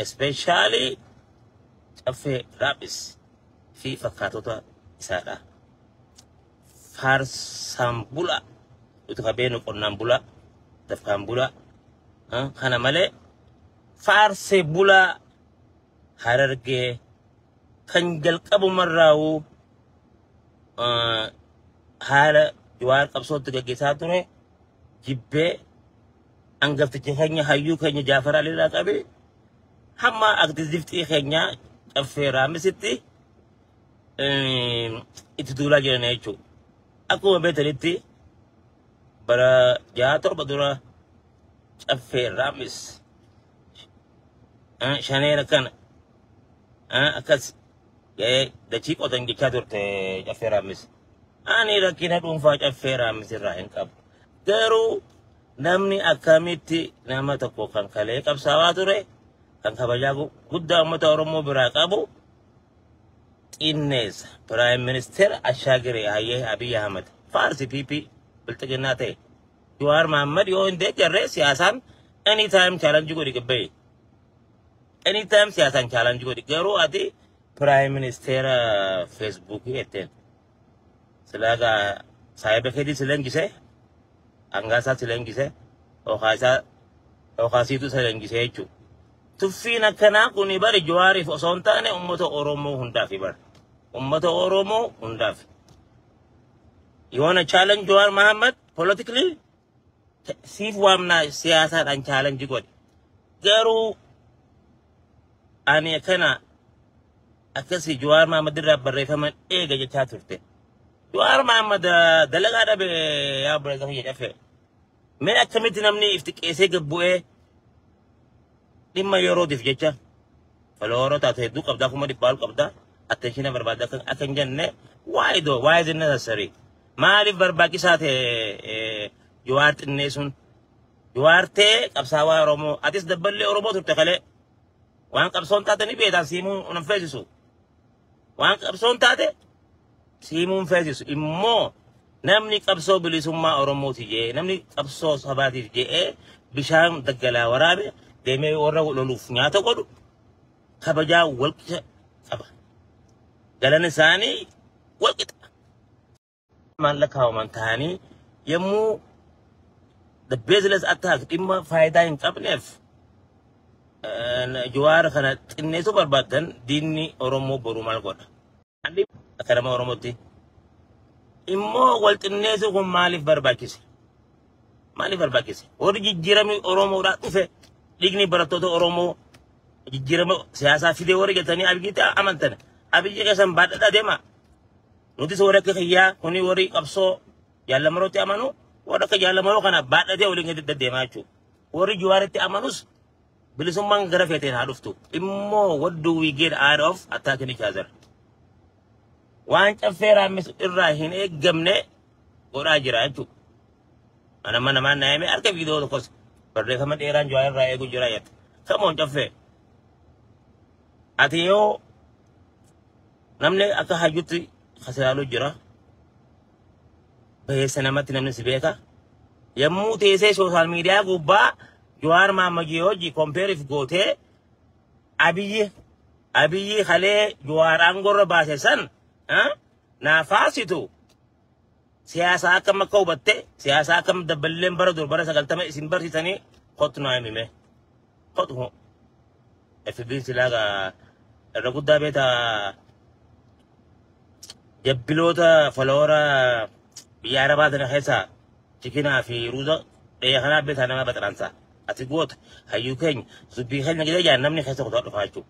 especially caffee rapis fi fakkaatota isaadha. Farsaan bula utu qabeenu qonnaan bula dafkaan bula kana malee faarsee bula Harargee kan jalqabu marraa'u haala Jawaar qabsootti gaggeessaa ture jibbee angaftichi keenya hayyuu keenya Jaafar Aliirraa qabe hamma aktivistii keenya caffee raamisitti itti duulaa jiran jechuudha. Akkuma beekanitti bara 67 dura caffee raamis shaneera kana akkas dachii qotan jechaa turte caffee raamis. Ani rakkina dhuunfaa caffee raamis irraa hin qabu. Garuu namni akkamitti nama tokko kan kalee qabsaawaa ture kan kabajaa guddaa uummata Oromoo biraa qabu xinneessa Prime Minister Ashaagiree Hayyee Abiy Ahmed Farsi PP biltiginnaa ta'e Jawaar Mohammed yoo hin deeggarree siyaasaan anytime challenge godhi gabbee anytime siyaasaan challenge godhi garuu ati Prime Minister Facebook jetteen silaga saayiba keetii silengise angaasaa silengise okaasiitu silengise jechuudha. Tuffiin akkanaa kun bari Jawaariif osoo hin taane uummata Oromoo hundaaf bari. Uummata Oromoo hundaaf. You wanna challenge Jawaar Mohammed politically? Siif waamnaa siyaasaadhaan challenge godhi. Garuu ani akkana akkasii Jawaar Mohammed irraa barreeffaman eega jechaa turte. Jawaar Mohammed dalagaa dhabe yaa barreeffama jedhafe. Mee akkamitti namni iftiqeessee gabbu'ee dhimma yerootiif jecha faloora taate hedduu qabdaa kuma dhibbaalu qabdaa attention barbaada akan jenne why is it necessary maaliif barbaachisaa ta'e Jawaar xinneessuun Jawaar ta'e qabsaawaa Oromoo atis dabballee Oromoo turte kalee waan qabsoon taate ni beektaa siimuun unan feesisu waan qabsoon taate siimuun feesisu immoo namni qabsoo bilisummaa Oromooti jee namni qabsoo sabaatiif jee bishaan daggalaa waraabe deemee warra loluuf nyaata godhu kabajaa walqixa qaba. Galan isaanii walqixa. Maallaqa hawwaman ta'anii yommuu the baseless attack dhimma faayidaa hin qabneef Jawaar kana xinneessuu barbaadan diinni Oromoo boruu maal godha. Akka nama Oromootti immoo wal xinneessuu kun maaliif barbaachise? Maaliif barbaachise? Warri jijjiiramni Oromoodhaa dhufe digni barattoota Oromoo jijjiirama siyaasaa fidee warri gatanii Abiyyiitti amantan. Abiyyi keessan baadhadhaa deema. Nutis warra akka kiyyaa kuni warri qabsoo jaallamarootti amanu warra akka jaallamaroo kana baadhatee waliin gadi deddeemaa jechuudha. Warri Jawaaritti amanus bilisummaan gara feeteen haa dhuftu. Immoo what do we get out of attacking each other? Waan caffee raamis irraa hin eeggamne godhaa jira jechuudha. Mana namaan naayame harka viidiyoo tokkos barreeffama dheeraan Jawaar irraa eeguu jira jette. Kamoon caffee. Ati yoo namni akka hayyutti kasaaluu jira. Baheessa namatti namni si beeka. Yommuu teessee sooshaal miidiyaa gubbaa Jawaar Mohammed hojii kompeeriif gootee Abiyyi halee Jawaar aangorra baase san naafaasitu. Siyaasa akkam akka hubatte siyaasa akkam dabballeen bara dur bara 90 isin barsiisanii kottu naa himime kottu FB silaaga irra guddaa beeta jabbiloota faloora biyya Arabaa tana keessa chikinaa fi ruuza dheeya kanaa beetaa nama baxaransa ati goota hayyuu keenya zubbii keenya gida jaan namni keessa kutaa dhufaa jechuudha.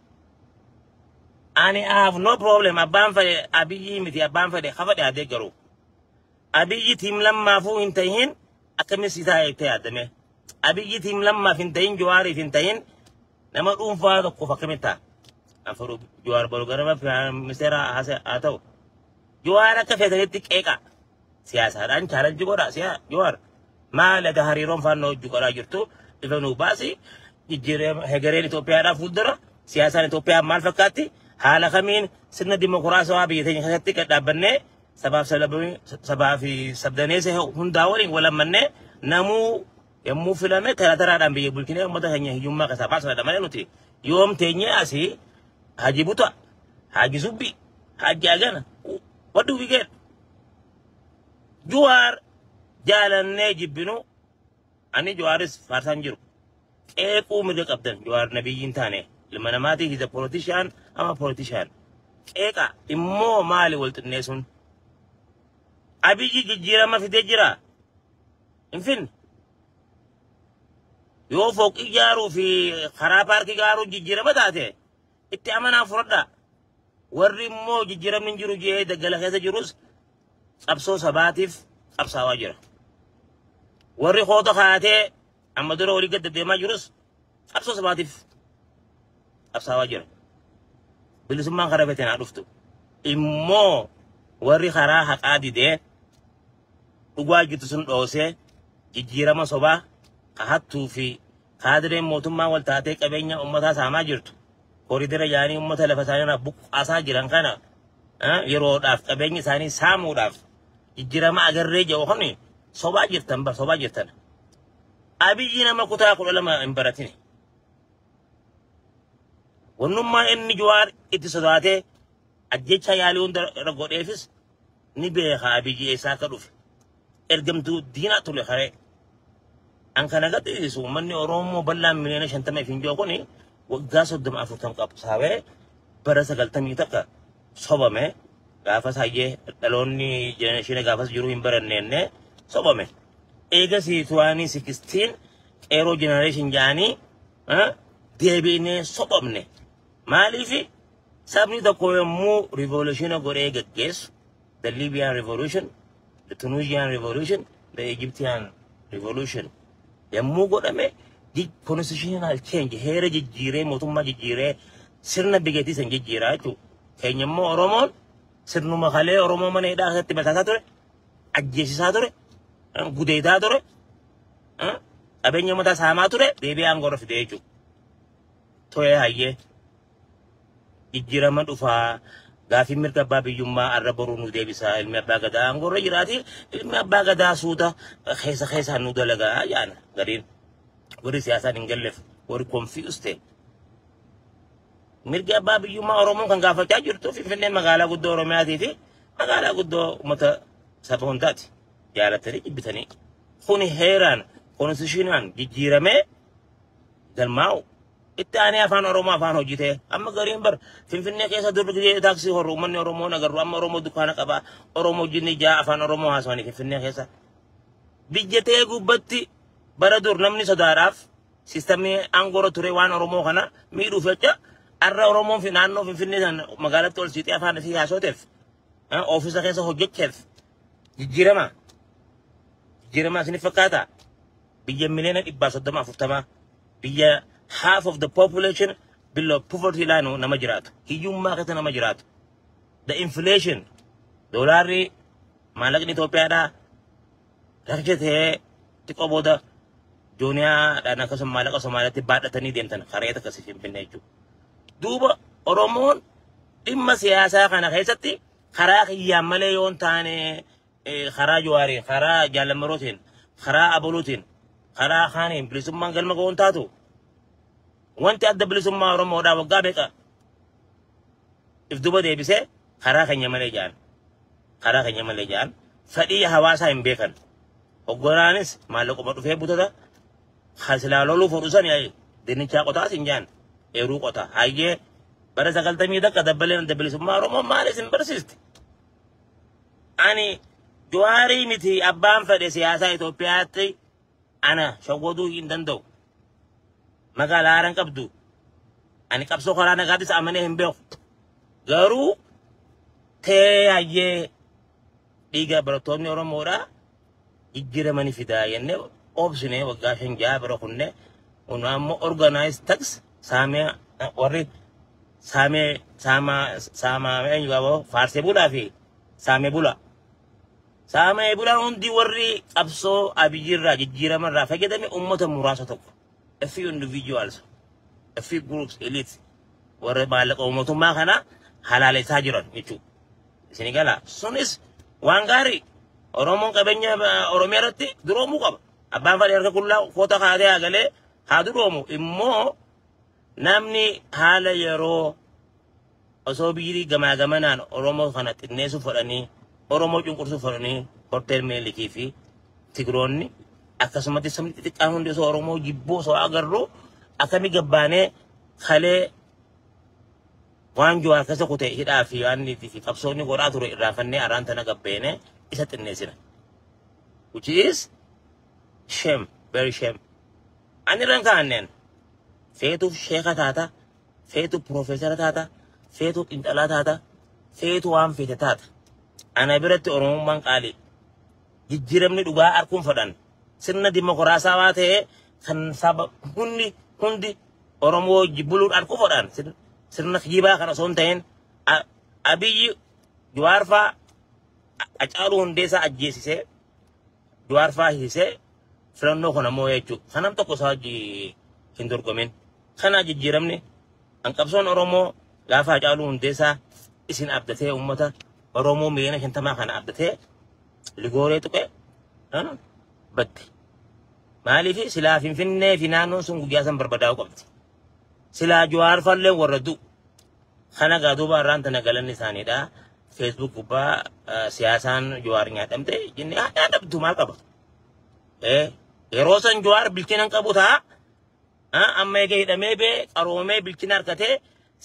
Ani I have no problem abbaan fedhe Abiyyi miti abbaan fedhe hafadhe adee garuu. Abiyyi tiim lammaafuu hin tahin akkamis isaa eegtee yaadame. Abiyyi tiim lammaaf hin tahin Jawaariif hin tahin nama dhuunfaa tokkoof akkamitti ta'a. Afuru Jawaar baru garama ministeera haa ta'u. Jawaar akka feetanitti qeeqa. Siyaasaadhaan chaalenji godha Jawaar. Maal ada hariiroon faannoo hojii godhaa jirtu ifa nuu baasi jijjiirama hegereen Itoophiyaadhaa fuuldura siyaasaan Itoophiyaa maal fakkaatti haala kamiin sirna dimokiraasawaa biyya teenya keessatti gadhaabannee sabaa fi sabdaneessa hundaa waliin walammannee namuu يمو فيلمه ترى دام بيجي بولكينه مده هنيه يوم ما كسباس هذا ما نوتي يوم تاني أسي حاجي بوتا حاجي سوبي حاجي أجانا what do we get جوار جالن نجيب بنو أني جوارس فارسان جرو إيكو مدك أبدن جوار نبيين تاني لما نماتي he's a politician I'm a politician إيكا إمو مالي ولت الناسون أبيجي جيرا ما في تجرا إنفين يو فوق إيجارو في خرابار كيجارو جيرا ما تاتي إتأمنا فردا ورّي مو جيرا من جرو جيه دجلا خيسة جروس أبصو سباتيف أبصا واجرا ورّي خوطة خاتي أما درو ولي قد ديما جروس أبصو سباتيف أبصا واجرا بلسمان خرابتين عرفتو إمو ورّي خرا حق عادي ده ugaji tusun dose jijirama soba qahattu fi qadre motumma wal taate qabenya ummata sama jirtu koridere yani ummata lafa sanana buk asa jiran kana yero daf qabenya sani samu daf jijirama agarre je khoni soba jirtan bar soba jirtan abiyina makuta ko lama imbaratini wonnumma en juwar ittisodate ajjecha yali on ragodefis ni be kha abiyi isa ka duf ergamtu dina tole khare an kana gadi su manni oromo balla minena shantama finjo koni wagaso dum afutam qab sawe barasa galtami taka sobame gafas haye dalonni generation gafas juru imbarannenne sobame ega si 2016 ero generation jani debine sobamne malifi sabni da koyemu revolution gore gagges the Libyan revolution the Tunisian revolution, the Egyptian revolution. Yammu godame di constitutional change here jijire motumma jijire sirna bigeti san jijira tu kenyammo oromon sirnu makhale oromo mane da hatti batata tore ajjesi sa tore gudeida tore abenya mata sama tore bebe angoro fideju toye haye jijira madufa gafi mirka babi yumma arraboru nu debisa ilmi abagada angoro jirati ilmi abagada suuta khesa nu dalaga yana garin wori siyasa ningalef wori confused mirga babi yumma oromo kan gafa tajirto fi fenne magala guddo oromiati fi magala guddo mata sabondati yala tari ibitani khuni heran constitution jijirame dalmau الثانية فان أروما فان هجته أما قريب بر في كيسة دور بكذي تاكسي هرومن أرومون أجر أما أرومو دكانة كبا أرومو جني جاء فان أرومو هاسواني في كيسة بيجته قبتي بردور نمني صداراف سيستمي أنغورو تريوان أرومو خنا ميرو فتشة أرى أرومو في نانو في فنيان مقالة تول سيتي أفان في هاسوتف أوفيس كيسة هجتف جيرما سنفكاتا بيجي ملينا إباسة دم أفتما بيجي half of the population below poverty line namajrat hiyum market namajrat the inflation dollar malak ni Ethiopia da rakjete tikoboda dunia dana ka malak ka Somalia bada tani demtan khareta ka sifin pinaju duba oromon imma siyasa kana khaysati khara khiyamale yon tane khara juwari khara jalamrotin khara abulutin khara khanin blisum mangal magon tatu وانت ادب لسم ما رمو دا وقابك if duba de bise khara kan yamale jan fadi hawasa imbekan ogoranis malako madu fe butada khasla lolu forusan yayi deni cha qota sinjan eru qota haye bara sagal tami da kadabalen dabel summa romo malis persist ani juari miti abban fade siyasa Ethiopia ti ana shagodu indando magala aran kabdu ani kabso khorana gadis amane hembe garu te aye diga barotoni oromora ijjire mani fidayenne opsine wagashin jabro kunne unamo organized tax same warri sama en yabo farse bula fi same bula undi warri abso abijirra jijjire man ra fagedami ummata murasa tokko a few individuals, a few groups, elites, were malak o motuma kana halal sajiran nichu. Senegala, sonis wangari oromon kabenya oromerati dromu kab abbaan fadhi harka qullaa koota kaatee agalee haa duroomu immoo namni haala yeroo osoo biirii gamaa gamanaan Oromoo kana xinneessu fudhanii Oromoo cunqursu fudhanii hotel meelikii fi Tigroonni akkasumatti sabni xixiqqaan hundi osoo Oromoo jibboo osoo agarru akkami gabbaanee kalee waan Jawaar keessa kutee hidhaa fi waan fi qabsoonni godhaa ture irraafannee araan tana gabbeene isa xinneessina. Which is shame, very shame. Ani rankaanneen feetuuf sheeka taata, feetuuf profeesara taata, feetuuf xiinxalaa taata, feetu waan feete taata. Ana biratti Oromummaan qaalii. Jijjiiramni dhugaa arkuun fedhan. Sirna dimokiraasawaa ta'ee kan saba hundi Oromoo jibbuluun arkuu fedhan. Sirna kijibaa kana osoo hin ta'in Abiyyi Jawaar faa Hacaaluu Hundeessaa ajjeesisee Jawaar faa hiisee filannoo kana moo jechuudha. Kanam tokko isaa hin dorgomin. Kana jijjiiramni hanqabsoon Oromoo gaafa Hacaaluu Hundeessaa isin abdatee uummata Oromoo miliyoona 50 kana abdatee ligooree tuqe badde. Maaliif silaa Finfinnee fi naannoon sun guyyaa san barbadaa'uu qabdi. Silaa Jawaar fallee warra du'u. Kana gaaduuba irraan tana galanni isaaniidha. Facebook gubbaa siyaasaan Jawaar nyaadhamte jennee nyaadhamtu maal qaba? Yeroo san Jawaar bilchina qabu ta'a. Amma egaa hidhamee bee qaroomee bilchina harkatee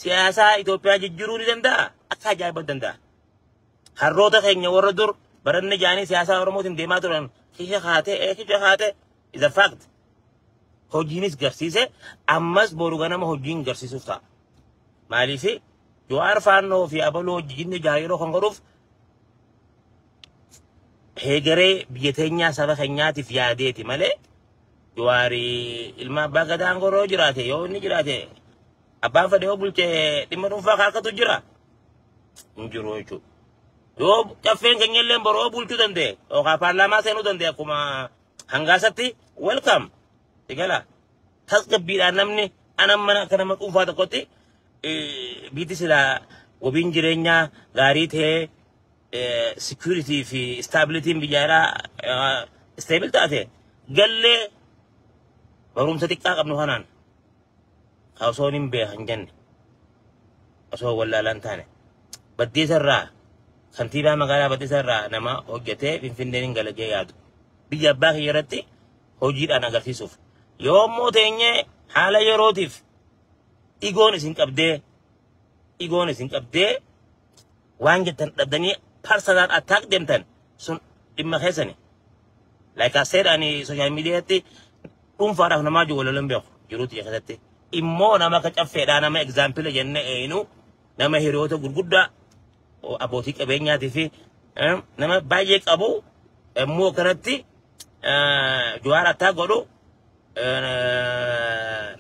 siyaasaa Itoophiyaa jijjiiruu ni danda'a. Akka ajaa'iba danda'a. Harroota keenya warra dur baranne jaanii siyaasaa Oromootiin deemaa turan kisha kaatee is a fact. Hojiinis garsiise ammas boru ganama hojiin garsiisuuf ta'a. Maaliif Jawaar faannoo fi abaloo hojii jaayiroo kan godhuuf heegaree biyya teenyaa saba keenyaatiif yaadeeti malee Jawaar ilma abbaa gadaan goroo jiraate yoo inni jiraate abbaan fedhe yoo bulchee dhimma dhuunfaa harkatu jira. Hin jiru jechuudha. Yoo caffeen keenya illee boroo bulchuu danda'e yookaan paarlaamaa seenuu danda'e akkuma hangaasatti welcome. Egala tasgabbiidhaan namni anamman akka nama dhuunfaa tokkotti biiti sila wabiin jireenyaa gaarii ta'ee security fi stability biyyaaraa stable taate gallee barumsa xiqqaa qabnu kanaan osoo hin beekan jenne osoo wallaalaan taane baddeesarraa kantiibaa magaalaa baddeesarraa nama hojjetee Finfinneen hin galagee yaadu biyya abbaa kiyya irratti hojiidhaan agarsiisuuf. Yoo immoo teenyee haala yerootiif igoon isin qabdee waan jettan dhabdanii personal attack deemtan sun dhimma keessani. Like I said ani social mediaatti dhuunfaadhaaf namaa jiru walalan beeku jiruuti keessatti. Immoo nama akka caffeedhaa nama example jenne eenu nama hiriyoota gurguddaa abbootii qabeenyaatii fi nama baay'ee qabu immoo kanatti Jawaar attack godhu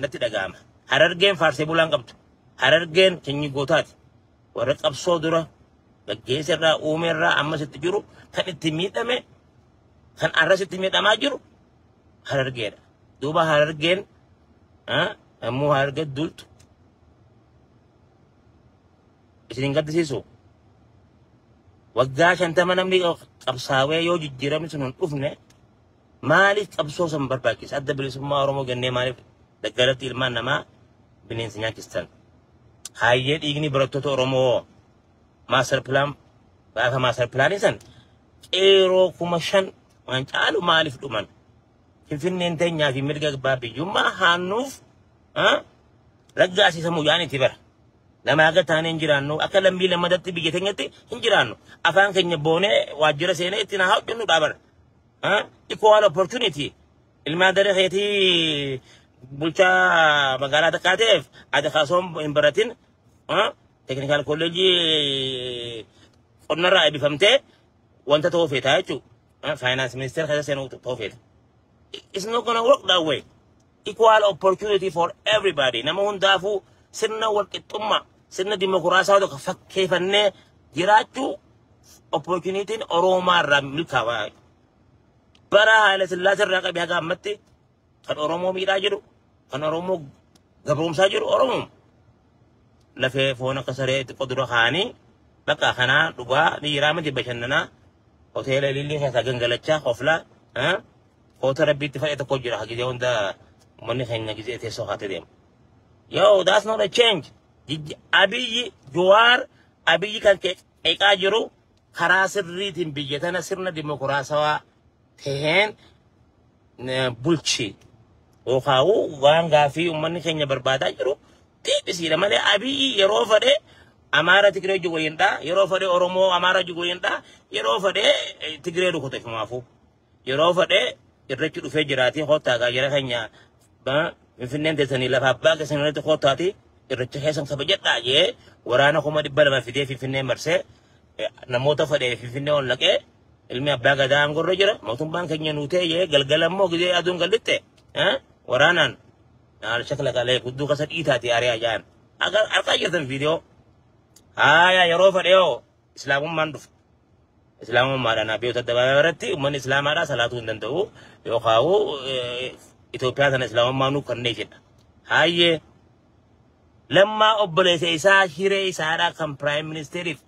natti dhaga'ama. Harargeen faarsee bulaan qabdu. Harargeen keenyi gootaati. Warra qabsoo dura gaggeessa irraa uume irraa ammas itti jiru kan itti miidhame kan arras itti miidhamaa jiru Harargeedha. Duuba Harargeen ammoo Harargee dultu isin gaddisiisu. Waggaa 50 namni qabsaawee yoo jijjiiramni sun hin dhufne maaliif qabsoo san barbaachisa? Adda bilisummaa Oromoo gannee maaliif daggalatti ilmaan namaa bineensa nyaachistan? Hayyee dhiigni barattoota Oromoo master plan gaafa master plan san qeeroo 5,000 waan caalu maaliif dhuman? Finfinneen teenyaa fi mirga abbaa biyyummaa haannuuf raggaasisamuu yaanitti bara. Nama aga taanee hin jiraannu akka lambii lammadatti biyya teenyatti hin jiraannu. Afaan keenya boonee waajjira seenee ittiin haa hojjennu dhaabara. Equal opportunity. Ilmaan daree keetii bulchaa magaalaa takkaateef ati kaasoon hin baratin technical college qonnarraa eebbifamtee wanta ta'uu feetaa jechuudha. Finance minister keessa seenuu ta'uu feeta. It's not gonna work that way. Equal opportunity for everybody. Nama hundaafuu sirna walqixxummaa sirna dimokiraasaa tokko fakkeeffannee jiraachuu opportunitiin Oromaa irraa milkaa'aa. Bara Haile Sillaasee irraa qabee haga ammatti kan Oromoo miidhaa jiru kan Oromoo gabroomsaa jiru Oromoo lafee foon akka saree xiqqoo dura kaanii bakka kanaa dhugaa dhiiraa miti bashannanaa hoteela Ilillii keessa gangalachaa qoflaa foto rabbi tifai to kojira hagide onda monni khayna gize te so khate dem yo that's not a change abiy juwar abiy kan ke ekajiru kharasir ritin biyetana sirna demokrasawa tehen bulchi o khawu wanga fi ummanni khayna barbada jiru tibisi da male abiy yero fade amara tigre jugo yenda yero fade oromo amara jugo yenda yero fade tigre du ko te mafu yero fade irrechu du fejirati khota ga yera khanya ba finne de tani la babba ga sanate khotati irrechu hesan sabajetta je warana kuma dibbal ma fide fi finne marse namota fade fi finne on lake ilmi abba ga dan gorro jira motum ban kanya nute ye galgalam mo gide adun galitte waranan al shakla kale kuddu kasat itati area jan agar arka jirtan video aya yero fade yo islamum manduf islamum mara nabiyo tadabarati umman islamara salatu ndantu yo khawu Ethiopia tan islamum manu kanne jida haye lamma obbolese isa hire isara kan prime minister if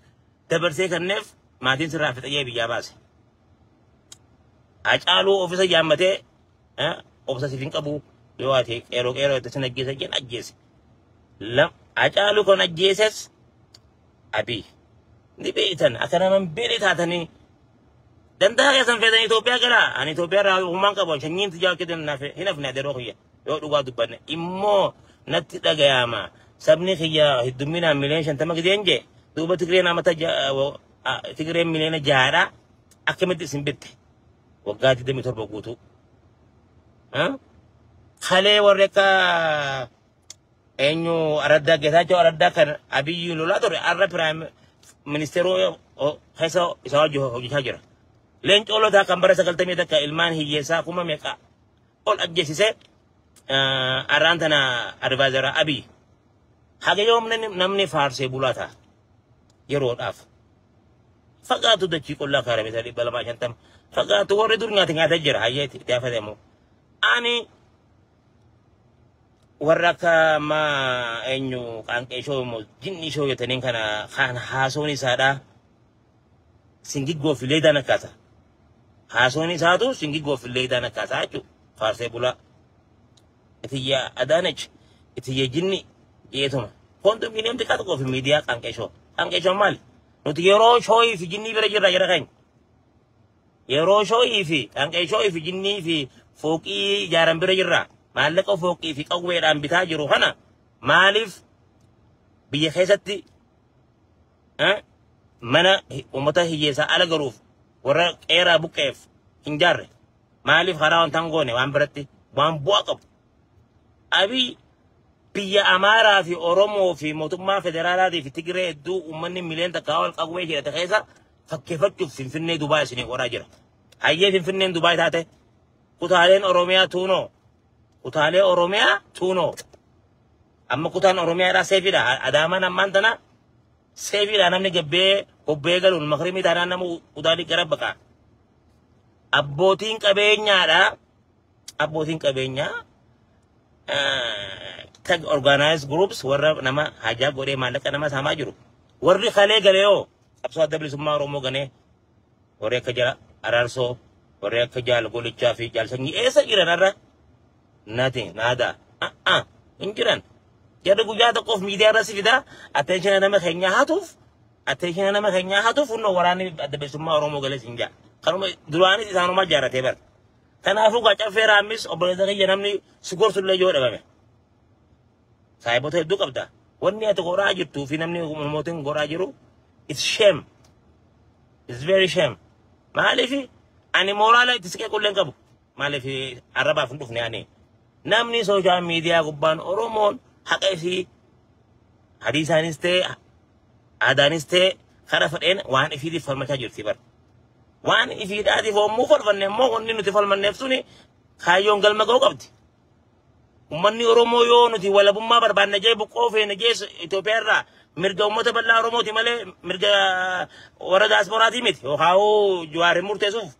tabarse kannef madin sirra fitaye biya bas acalu officer jamate officer sifin qabu yo ate ero te sanagese gen ajese lam acalu kon ajeses abi nibetan akana man beritatani dan da ya san fedan Ethiopia gara an Ethiopia ra umman ka bon shanyin tija kidan na fe hina fina da rohiya yo duga dubban immo natti daga yama sabni khiya hidumina million shan tamag denje duba tigre na mata tigre million jara akemedi simbitte wagati de mitor bogutu khale wareka enyu arada geta jo arada kan abiyu lola to arra prime ministero khasa isawajo hoji hajira len cholo da kambara sakal tami da ka ilman hiyesa kuma meka ol ajjesise arantana advisor abi hage yom namni farse bulata yero daf faqatu da ci kullu kare misali balama shantam faqatu wore durnya tinga tajira hayati ta fademo ani warraka ma enyu kanke show mo jinni show yotanin kana khan hasoni sada singi go fileda na kasa hasoni sadu singi go fileda na kasa ju farse bula itiya adanach itiya jinni yetuma kondo minem de kato go fi media kanke show mal no ti yero show fi jinni bere jira kan yero show fi kanke show fi jinni fi foki jaram bere jira مالك فوقي في قوي رام بتاجرو هنا مالف بيخيستي منا ومتى هي سأل جروف ورا إيرا بكيف إنجار مالف خراون تانغوني وامبرتي وامبواقب أبي بيا أمارا في أورومو في موتوما فدرالاتي في تجري دو ومني مليون تكاول قوي كده تخيسا فكيفك في فنن دبي سني وراجرة هاي في فنن دبي تاته كتالين أوروميا تونو Utale Oromia tuno. Amma kutan Oromia ra sevida adama namantana sevida namni gabbe obbegal ul maghrimi dana namu udali garabaka. Abbotin qabenya tag organized groups warra nama haja gore malaka nama sama jiru. Warri khale galeo abso dabli summa Oromo gane warre kajala ararso warre kajal golicha fi jal sangi esa jiranara nothing, nada. Injuran. Jadi gujah tu kof media rasi vida. Attention nama kenya hatuf. Uno warani ada besumma Oromo gale sinja. Kalau duluan ini sana rumah jarak tebar. Karena aku gak feramis obrolan saya jangan ni syukur sudah jauh dah kami. Saya betul itu kapta. Wanni atau gorajir tu, film ni moting gorajiru. It's shame. It's very shame. Mahalifi, ani moral itu sekian kulen kabu. Mahalifi Arab funduk ni ani. Namni social media gubban Oromon hakai fi hadisaniste adaniste khara faden wan ifidi farmata jirti bar wan ifidi adi fo mu farfanne mo onni nuti falman nefsuni khayon galma go qabti ummanni Oromo yo nuti wala bumma barban najay bu qofe najes Ethiopia ra mirga ummata balla Oromo ti male mirga warada asborati mit yo khaw juare murtesuf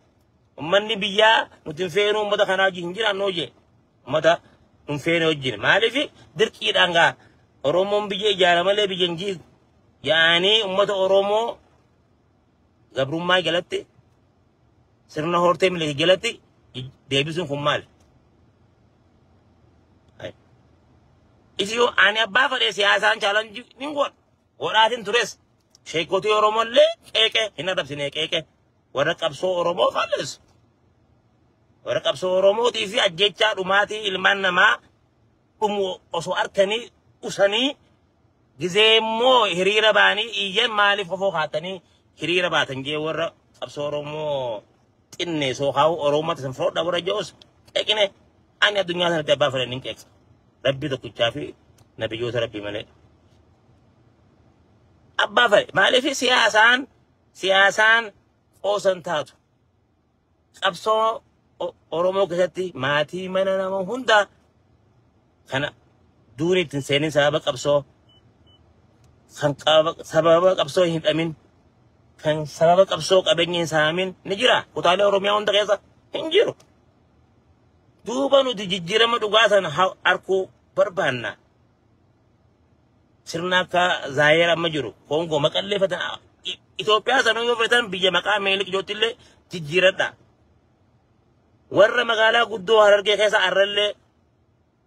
ummanni biya nuti feenu ummata khanaji hinjira noje mata fene wajin malifi dirki danga Oromo bije jara male bijenji yani ummata Oromo gabrumma galatti sirna horte mile galatti deebisuun kun maali? Isiyo ani abbaa fadhee siyaasaan chaalanjii nin godhaatiin tures sheekotii Oromollee qeeqee hin adabsine qeeqee warra qabsoo Oromoo falleessu. Warra qabsoo Oromootii fi ajjechaa dhumaatii ilmaan namaa dhumu osoo arkanii usanii gizee immoo hiriira baanii iyyan maaliif kofoo kaatanii hiriira baatan jee warra qabsoo Oromoo xinne soo haa'u Oromoo tasan fudhaa warra joos qeeqine ani addunyaa sanatti abbaa fadhee nin qeeqa. Rabbi tokkichaa fi nabiyyoota Rabbii malee. Abbaa fadhe maaliif siyaasaan qoosan taatu. Qabsoo Oromoo keessatti maatii mana nama hunda kana duuni ittiin seenin sababa qabsoo kan sababa qabsoo hin hidhamin kan sababa qabsoo qabeenya hin saamin ni jira. Kutaalee Oromiyaa hunda keessa hin jiru. Duuba nuti jijjiirama dhugaa sana arkuu barbaanna. Sirna akka Zaayer amma jiru Kongo maqalleeffatan Itoophiyaa sana yoo fudhatan biyya maqaa Meelik Joottillee jijjiiradha. Warra magaalaa guddoo Harargee keessa arrallee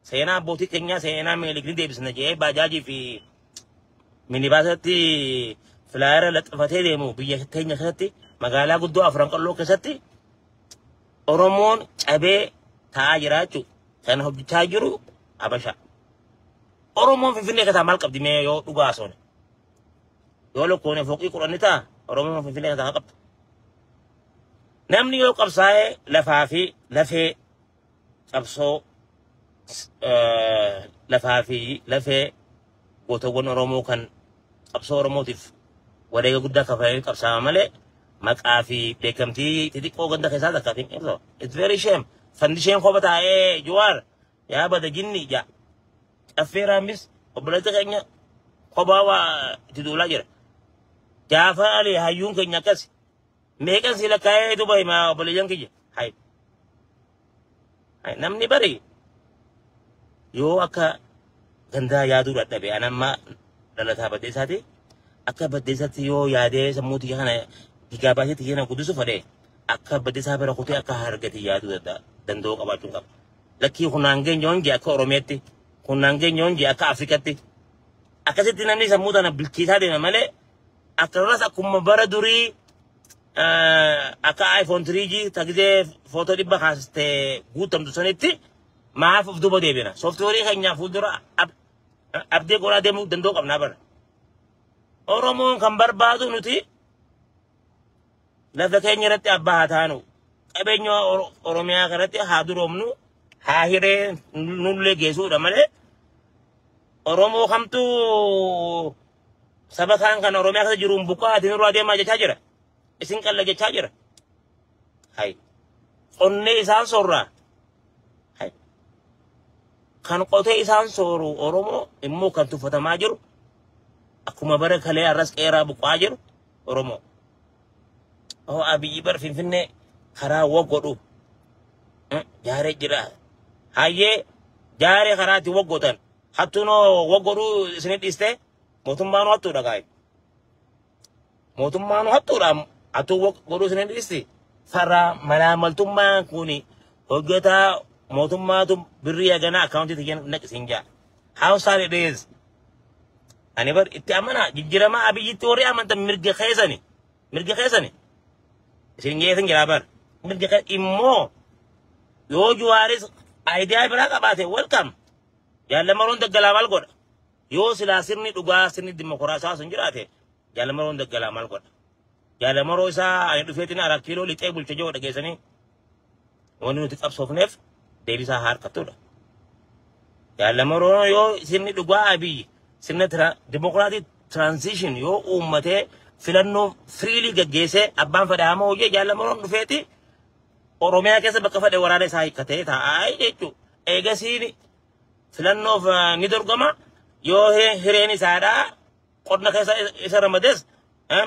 seenaa abbootii keenyaa seenaa Meelik ni deebisna jee baajaajii fi minibaasatti filaayera laxafatee deemu biyya keenya keessatti magaalaa guddoo Afran Qalloo keessatti Oromoon cabee taa'aa jiraachuu kan hojjechaa jiru Habasha. Oromoon Finfinnee keessaa maal qabdi mee yoo dhugaa soone? Yoo lokkoon fooqii kudhanni ta'a Oromoon Finfinnee keessaa qabdi. Namni yoo qabsaa'ee lafaa fi lafee qabsoo lafaa fi lafee gootawwan Oromoo kan qabsoo Oromootiif wareega guddaa kafalanii qabsaa'an malee maqaa fi beekamtii xixiqqoo ganda keessaa takkaatiin ibsa. It's very shame. Fandisheen kopha taa'ee Jawaar yaa bada jinni ija. Affeeraamis obboleessa keenya kophaa waa itti duulaa jira. Jaafar Ali hayyuun keenya akkas. Meeqan si lakkaa'ee duba himaa obboleeyyan kiyya. Namni bari yoo akka gandaa yaaduu dadhabe anamma dhalataa baddeessaati. Akka baddeessaatti yoo yaadee sammuutii kana gigaabaasitti yana guddisu fadhee akka baddeessaa bira kutee akka hargati yaaduu danda'uu qabaachuun qaba. Lakkii hunaan keenya honjii akka Oromiyaatti hunaan keenya honjii akka Afrikaatti akkasitti namni sammuu tana bilchiisaa deema malee akkasumas akkuma bara durii akka iPhone 3G tagizee footoo dhibba kaastee guutamtu sanitti maaf of duuba deebina. Sooftiweerii keenyaa fuuldura abdee godhaa deemuu danda'uu qabnaa bara. Oromoon kan barbaadu nuti lafa keenya irratti abbaa haa taanu. Qabeenya Oromiyaa kanatti haa duroomnu haa hiree nullee geessuudha malee Oromoo kamtuu saba kaan kan Oromiyaa keessa jiruun buqqaatiin irraa deemaa jechaa jira. Isin qalla jechaa jira. Qonnee isaan soorraa. Kan qotee isaan sooru Oromoo immoo kan tuffatamaa jiru akkuma bara kalee arras qeeraa buqqaa jiru Oromoo. Abiyyi bar Finfinnee karaa waggodhu jaaree jira. Hayyee jaaree karaatti waggotan hattunoo waggodhu isinit dhiste mootummaan hattuudha gaa'e. Mootummaan hattuudha hattuu waggodhu isinit dhisti. Farra malaamaltummaan kuni hojjetaa mootummaatu birrii eeganaa akkaawuntii tiyyan naqisiin jaa. How sad it is. Ani bar itti amana jijjiiramaa Abiyyitti warri amantan mirga keessani. Mirga keessani. Isin geessan jira bar. Mirga immoo yoo Jawaaris aayidiyaa biraa qabaate welcome. Jaalamaroon daggalaa maal godha? Yoo silaa sirni dhugaa sirni dimokiraasiyaa sun jiraate jaalamaroon daggalaa maal godha? Jaalamaroo isaa ani dhufeetiin 4 kiiloo lixee bulcha jiru dhageessanii wanni nuti qabsoofneef deebisaa harkatudha. Jaalamaroo yoo sirni dhugaa Abiyyi sirna dimokiraatii transition yoo uummatee filannoo freely gaggeessee abbaan fadhaama hojii Jaalamaroon dhufeeti Oromiyaa keessa bakka fadhe waraana isaa hiikkatee taa'aa jechuudha. Eegasiin filannoof ni dorgoma yoo hireen isaadhaa qonna keessa isa ramades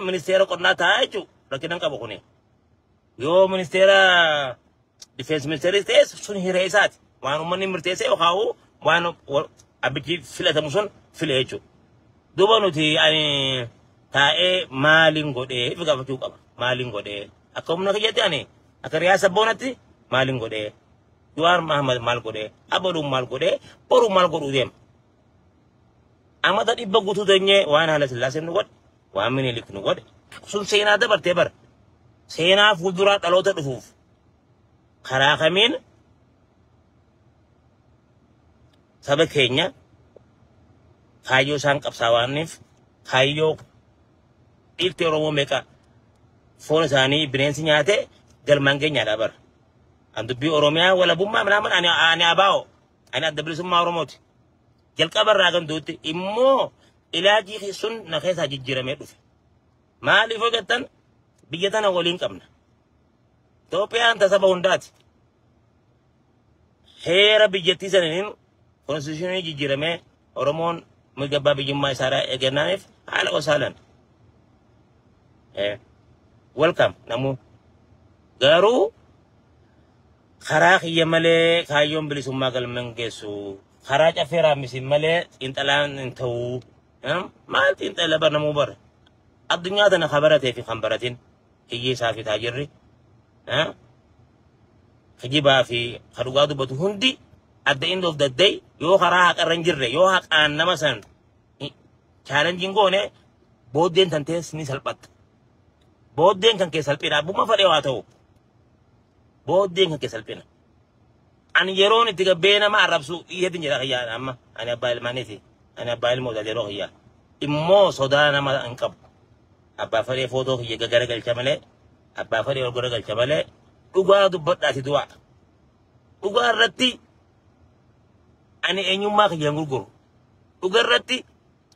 ministeera qonnaa taa'aa jechuudha. Rakkinan qabu kuni. Yoo ministeera defense ministeeris ta'e sun hiree isaati. Waan uummanni murteessee yookaan waan abbichi filatamu sun file jechuudha. Duuba nuti ani taa'ee maaliin godhee ifi gaafachuu qaba. Maaliin godhee akka humna kiyyaatti ani akka riyaa sabboonatti maalin godhee Jawaar Mohaammed maal godhee abaluun maal godhee boruu maal godhuu deema. Amata dhibba guutuu teenyee waan Haayile Sillaaseen nu godhe waan Minilik nu godhe sun seenaa dabartee bara seenaa fuulduraa dhaloota dhufuuf karaa kamiin saba keenya kaayyoo isaan qabsaawaniif kaayyoo dhiirti Oromoo meeqa foon isaanii bineensi nyaate galmaan geenyaadha bara. An dubbii Oromiyaa walabummaa midhaan ani abaa'oo ani adda bilisummaa Oromooti. Jalqaba irraa ganduutti immoo ilaajii sun na keessaa jijjiiramee dhufe. Maaliif hojjettan biyya tana waliin qabna. Itoophiyaan tasaba hundaati. Heera biyyattii saniin konstitushinii jijjiiramee Oromoon mirga abbaa biyyummaa isaa eegannaaniif haala osaalan. Welcome namu. Garuu karaa kiyya malee kaayyoon bilisummaa galmaan geessu. Karaa cafeeraa misin malee xiinxalaan hin ta'uu. Maal xiinxala barnamuu bara. Addunyaa tana kabaratee fi kan baratin hiyyeessaa fi taajirri. Kijibaa fi kadhugaa dubbatu hundi at the end of the day yoo karaa haqarra hin jirre yoo haqaan nama san chaalenjiin goone booddeen tan tees ni salphatta. Booddeen kan kee salphina abbuma fadhee waa ta'u. Booddeen kan kee salphina. Ani yeroon itti gabbee nama arrabsu iyyatin jedha kiyyaa amma ani abbaa ilmaaniiti ani abbaa ilmoota yeroo kiyyaa immoo sodaa nama hin qabu. Abbaa fadhee footoo kiyya gaggara galcha malee abbaa fadhee orgora galcha malee dhugaa dubbadhaati du'a. Dhugaa irratti ani eenyummaa kiyya hin gurguru. Dhugaa irratti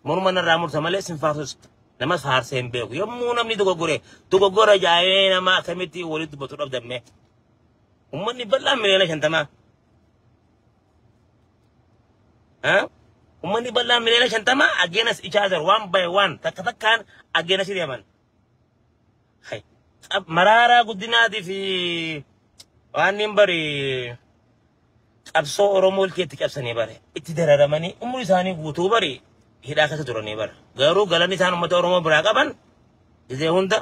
morma narraa murta malee sinfaarsus nama faarsee hin beeku. Yommuu namni dogoggora jaayee nama akkamitti walitti dubbatu dhabdamme. Uummanni bal'aan miliyoona 50. Uummanni bal'aan miliyoona 50 against each other one by one takka takkaan against deeman. Maraaraa guddinaatii fi waan hin bari qabsoo Oromoo ilkeetti cabsanii bare itti dararamanii umrii isaanii guutuu bari hidhaa keessa turanii bara. Garuu galanni isaan uummata Oromoo biraa qaban gisee hunda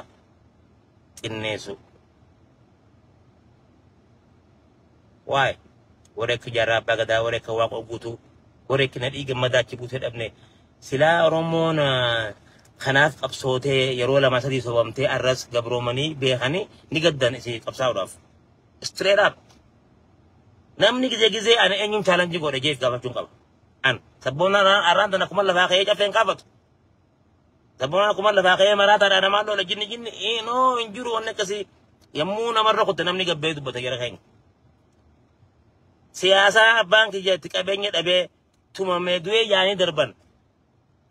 xinneessu. Waay warra akka jaarraa abbaa gadaa warra akka waaqa guutuu warra akka nadhii gammadaa achi buutee dhabne silaa Oromoon kanaaf qabsootee yeroo lama sadii sobamtee arras gabroomanii beekanii ni gaddan isii qabsaa'uudhaaf. Straight up. Namni gizee ana eenyuun challenge godhe jeef gaafachuun qaba. An sabboon arraan tana kuma lafaa ka'ee caffeen kaafatu. Sabboon kuma lafaa ka'ee maraataadhaan namaan loola jinni noo hin jiru wanni akkasii yommuu namarra kutte namni gabbee dubbata jara keenya. Siyaasaa abbaan kiyya itti qabeenya dhabee tumamee du'ee yaanii darban.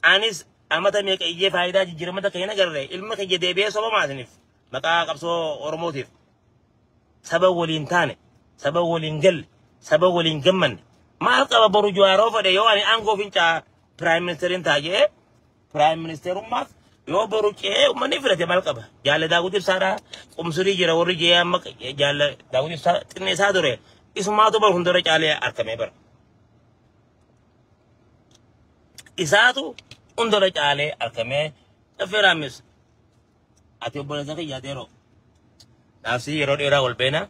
Anis amata meeqa iyyee faayidaa jijjiiramata keenya agarre ilma kiyya deebi'ee sobamaasiniif maqaa qabsoo Oromootiif. Saba waliin taane saba waliin galle saba waliin gammanne maal qaba boru Jawaaroo fedhe yoo ani aangoo fincaa prime ministerin taa'ee prime ministerummaaf yoo boru cee uummanni filate maal qaba jaalle Daawud Ibsaadhaa qumsurii jira warri jee amma jaalle Daawud Ibsaa xinneessaa ture isumaatu bar hundara caalee argamee bara isaatu hundara caalee argamee affeeraamis ati obboleessa kiyyaa deeroo naafsi yeroo dheeraa wal beena